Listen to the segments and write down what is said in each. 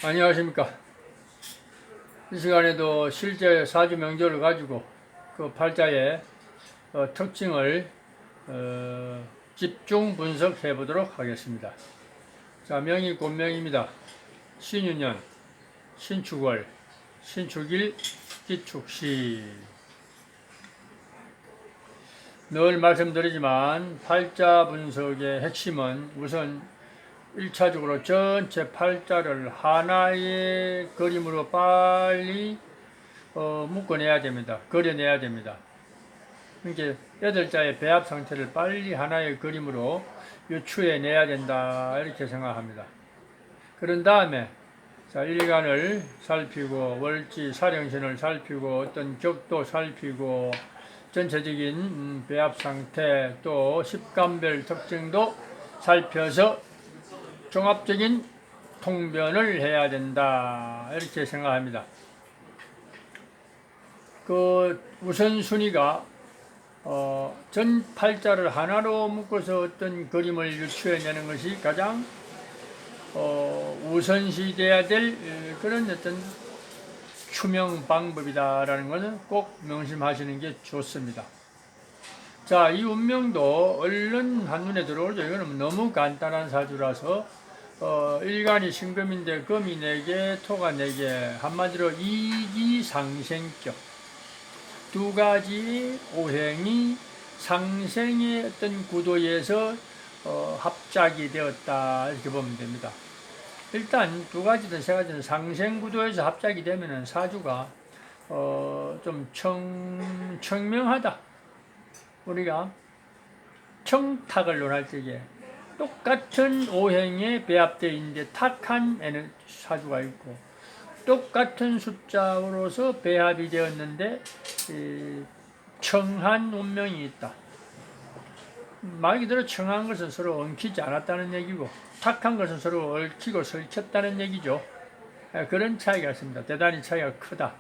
안녕하십니까. 이 시간에도 실제 사주 명절을 가지고 그 팔자의 특징을 집중 분석해 보도록 하겠습니다. 자, 명이 곤명입니다. 신유년, 신축월, 신축일, 기축시. 늘 말씀드리지만 팔자 분석의 핵심은 우선 1차적으로 전체 팔자를 하나의 그림으로 빨리 묶어내야 됩니다. 그려내야 됩니다. 이렇게 8자의 배합 상태를 빨리 하나의 그림으로 유추해내야 된다, 이렇게 생각합니다. 그런 다음에 자, 일간을 살피고 월지 사령신을 살피고 어떤 격도 살피고 전체적인 배합 상태 또 십간별 특징도 살펴서 종합적인 통변을 해야 된다, 이렇게 생각합니다. 그 우선순위가 전 팔자를 하나로 묶어서 어떤 그림을 유추해내는 것이 가장 우선시돼야 될 그런 어떤 추명 방법이다라는 것은 꼭 명심하시는 게 좋습니다. 자, 이 운명도 얼른 한눈에 들어오죠. 이거는 너무 간단한 사주라서 일간이 신금인데 금이 4개, 토가 4개, 한마디로 이기상생격 두 가지 오행이 상생의 어떤 구도에서 합작이 되었다, 이렇게 보면 됩니다. 일단 두 가지든 세 가지든 상생 구도에서 합작이 되면은 사주가 좀 청명하다. 우리가 청탁을 논할 적에 똑같은 오행에 배합되어 있는데 탁한 사주가 있고 똑같은 숫자로서 배합이 되었는데 청한 운명이 있다. 말 그대로 청한 것은 서로 엉키지 않았다는 얘기고 탁한 것은 서로 얽히고 설켰다는 얘기죠. 그런 차이가 있습니다. 대단히 차이가 크다.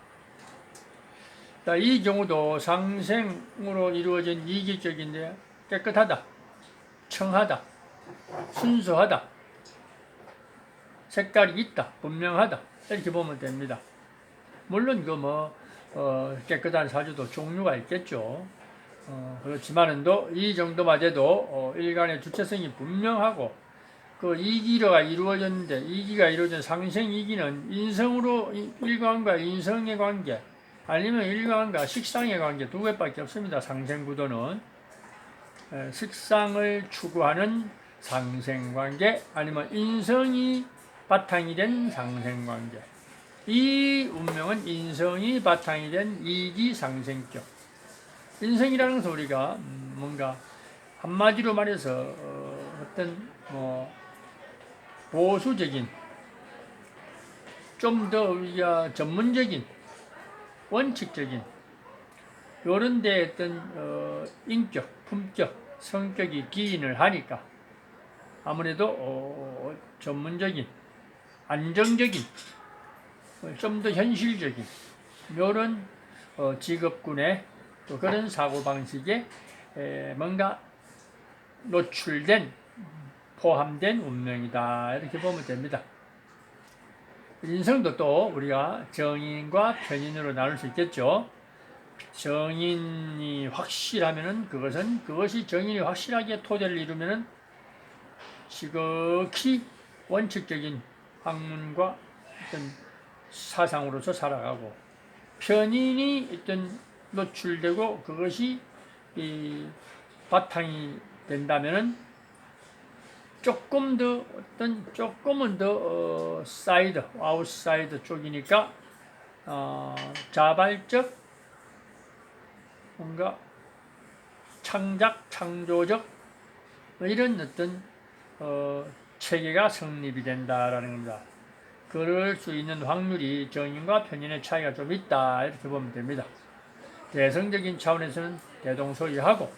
이 경우도 상생으로 이루어진 이기적인데 깨끗하다, 청하다, 순수하다, 색깔이 있다, 분명하다, 이렇게 보면 됩니다. 물론 깨끗한 사주도 종류가 있겠죠. 그렇지만은도 이 정도마저도 일간의 주체성이 분명하고 그 이기가 이루어졌는데 이기가 이루어진 상생 이기는 인성으로 일간과 인성의 관계 아니면 일간과 식상의 관계 두 개밖에 없습니다. 상생 구도는 식상을 추구하는 상생관계 아니면 인성이 바탕이 된 상생관계. 이 운명은 인성이 바탕이 된 이기상생격. 인성이라는 것은 우리가 뭔가 한마디로 말해서 어떤 보수적인 좀 더 우리가 전문적인 원칙적인 요런 데 어떤 인격, 품격, 성격이 기인을 하니까 아무래도 전문적인, 안정적인, 좀 더 현실적인 요런 직업군의 또 그런 사고방식에 뭔가 노출된, 포함된 운명이다, 이렇게 보면 됩니다. 인성도 또 우리가 정인과 편인으로 나눌 수 있겠죠. 정인이 확실하면은 그것이 정인이 확실하게 토대를 이루면은 지극히 원칙적인 학문과 어떤 사상으로서 살아가고 편인이 어떤 노출되고 그것이 바탕이 된다면은 조금은 더 사이드, 아웃사이드 쪽이니까 자발적 뭔가 창조적 이런 어떤 체계가 성립이 된다라는 겁니다. 그럴 수 있는 확률이 정인과 편인의 차이가 좀 있다, 이렇게 보면 됩니다. 대성적인 차원에서는 대동소이하고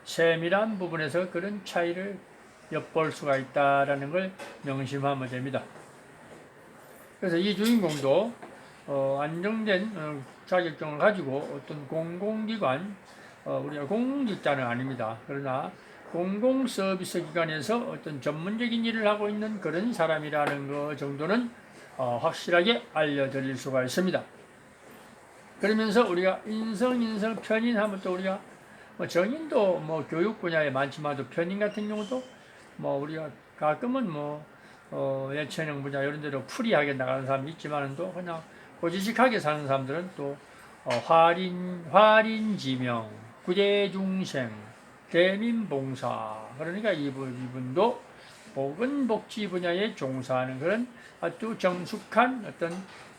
세밀한 부분에서 그런 차이를 엿볼 수가 있다라는 걸 명심하면 됩니다. 그래서 이 주인공도 안정된 자격증을 가지고 어떤 공공기관, 우리가 공직자는 아닙니다. 그러나 공공 서비스 기관에서 어떤 전문적인 일을 하고 있는 그런 사람이라는 것 정도는 확실하게 알려드릴 수가 있습니다. 그러면서 우리가 인성, 편인하면 또 우리가 뭐 정인도 뭐 교육 분야에 많지만도 편인 같은 경우도 뭐 우리가 가끔은 뭐 예체능 분야 이런 데로 프리하게 나가는 사람이 있지만은 또 그냥 고지식하게 사는 사람들은 또 화린지명, 구대중생, 대민봉사, 그러니까 이분도 보건복지 분야에 종사하는 그런 아주 정숙한 어떤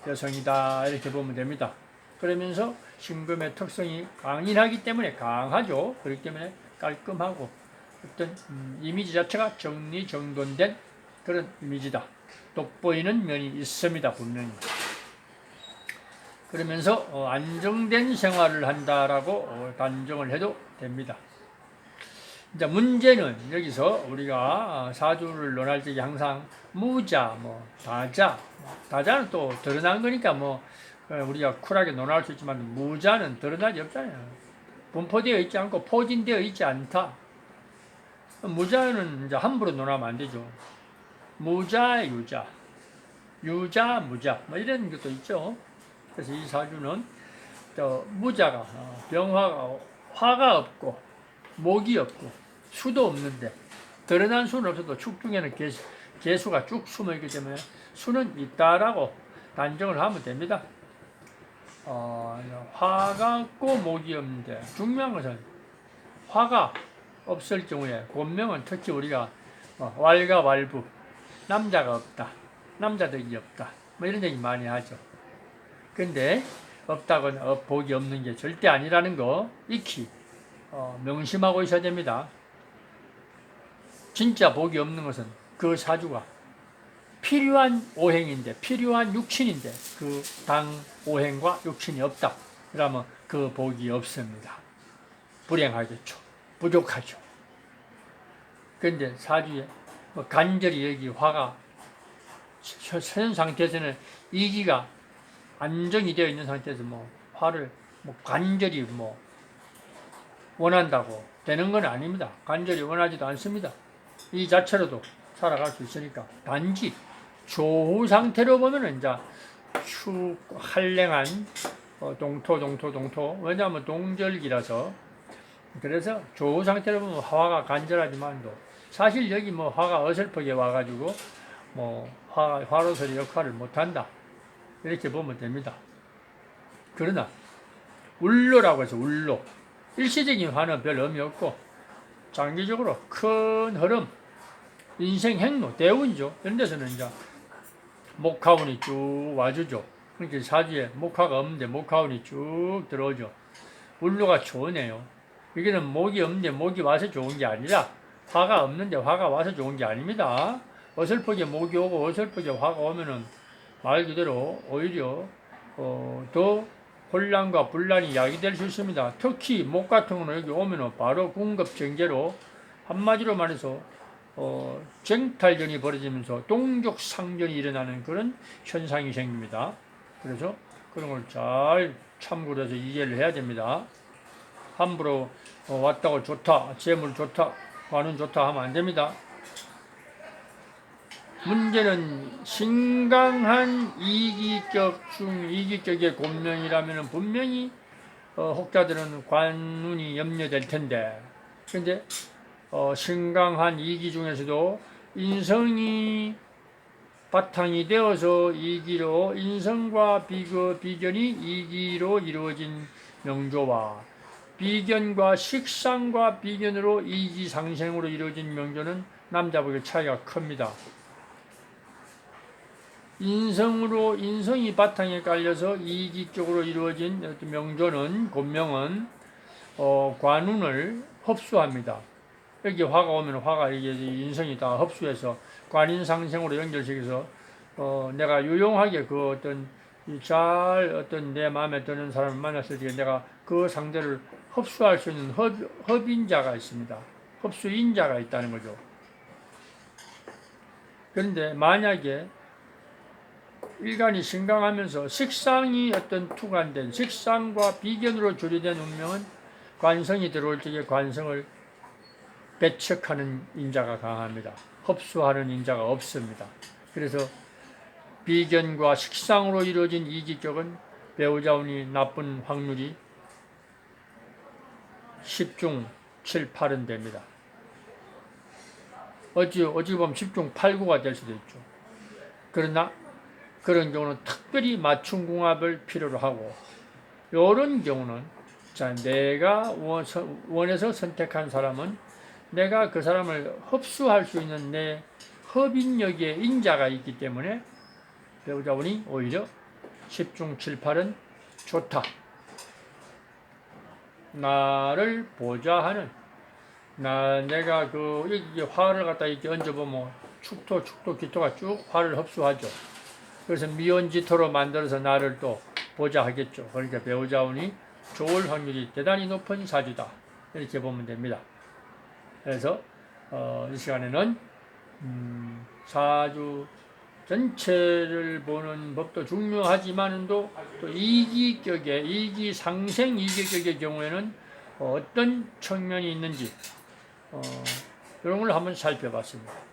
여성이다 이렇게 보면 됩니다. 그러면서 신금의 특성이 강인하기 때문에 강하죠. 그렇기 때문에 깔끔하고 어떤 이미지 자체가 정리정돈된 그런 이미지다. 돋보이는 면이 있습니다. 분명히. 그러면서 안정된 생활을 한다라고 단정을 해도 됩니다. 이제 문제는 여기서 우리가 사주를 논할 때 항상 무자, 다자는 또 드러난 거니까 우리가 쿨하게 논할 수 있지만 무자는 드러나지 없잖아요. 분포되어 있지 않고 포진되어 있지 않다. 무자는 이제 함부로 논하면 안 되죠. 무자, 유자, 무자 이런 것도 있죠. 그래서 이 사주는 무자가 화가 없고 목이 없고 수도 없는데 드러난 수는 없어도 축 중에는 개수가 쭉 숨어 있기 때문에 수는 있다라고 단정을 하면 됩니다. 화가 없고 목이 없는데 중요한 것은 화가 없을 경우에 본명은 특히 우리가 왈가왈부 남자가 없다, 남자덕이 없다 이런 얘기 많이 하죠. 근데 없다거나 복이 없는 게 절대 아니라는 거 익히 명심하고 있어야 됩니다. 진짜 복이 없는 것은 그 사주가 필요한 오행인데, 필요한 육신인데 그 당 오행과 육신이 없다. 그러면 그 복이 없습니다. 불행하겠죠. 부족하죠. 그런데 사주에 간절히 여기 화가 현 상태에서는 이기가 안정이 되어 있는 상태에서 화를 간절히 원한다고 되는 건 아닙니다. 간절히 원하지도 않습니다. 이 자체로도 살아갈 수 있으니까. 단지 조후 상태로 보면은 이제 한랭한 동토. 왜냐하면 동절기라서. 그래서 조후 상태로 보면 화가 간절하지만도 사실 여기 화가 어설프게 와가지고 화로서의 역할을 못한다. 이렇게 보면 됩니다. 그러나 울로라고 해서 울로 일시적인 화는 별 의미 없고 장기적으로 큰 흐름, 인생 행로, 대운이죠. 이런 데서는 이제 목화운이 쭉 와주죠. 그러니까 사주에 목화가 없는데 목화운이 쭉 들어오죠. 울로가 좋으네요. 여기는 목이 없는데 목이 와서 좋은 게 아니라 화가 없는데 화가 와서 좋은 게 아닙니다. 어설프게 목이 오고 어설프게 화가 오면은 말 그대로 오히려 더 혼란과 분란이 야기될 수 있습니다. 특히 목 같은 경우는 여기 오면은 바로 궁급정제로 한마디로 말해서 쟁탈전이 벌어지면서 동족상전이 일어나는 그런 현상이 생깁니다. 그래서 그런 걸 잘 참고로 해서 이해를 해야 됩니다. 함부로 왔다고 좋다, 재물 좋다, 관운 좋다 하면 안 됩니다. 문제는 신강한 이기격의 곤명이라면 분명히 혹자들은 관운이 염려될 텐데, 근데 신강한 이기 중에서도 인성이 바탕이 되어서 이기로 인성과 비견이 이기로 이루어진 명조와 비견과 식상과 비견으로 이기 상생으로 이루어진 명조는 남자복의 차이가 큽니다. 인성이 바탕에 깔려서 이기적으로 이루어진 명조는, 곤명은 관운을 흡수합니다. 여기 화가 오면 화가 이게 인성이 다 흡수해서 관인상생으로 연결시켜서 내가 유용하게 그 어떤 내 마음에 드는 사람을 만났을 때 내가 그 상대를 흡수할 수 있는 흡인자가 있습니다. 흡수인자가 있다는 거죠. 그런데 만약에 일간이 신강하면서 식상이 투관된 식상과 비견으로 조리된 운명은 관성이 들어올 적에 관성을 배척하는 인자가 강합니다. 흡수하는 인자가 없습니다. 그래서 비견과 식상으로 이루어진 이기격은 배우자 운이 나쁜 확률이 10중 7, 8은 됩니다. 어찌 보면 10중 8, 9가 될 수도 있죠. 그러나 그런 경우는 특별히 맞춤궁합을 필요로 하고, 이런 경우는 자, 내가 원해서 선택한 사람은 내가 그 사람을 흡수할 수 있는 내 hợp 인력의 인자가 있기 때문에 배우자운이 오히려 10중 7, 8은 좋다. 나를 보좌하는, 내가 이게 화를 갖다 이렇게 얹어보면 축토, 기토가 쭉 화를 흡수하죠. 그래서 미온지토로 만들어서 나를 또 보좌하겠죠. 그러니까 배우자운이 좋을 확률이 대단히 높은 사주다. 이렇게 보면 됩니다. 그래서 이 시간에는 사주 전체를 보는 법도 중요하지만도 또 상생 이기격의 경우에는 어떤 측면이 있는지 이런 걸 한번 살펴봤습니다.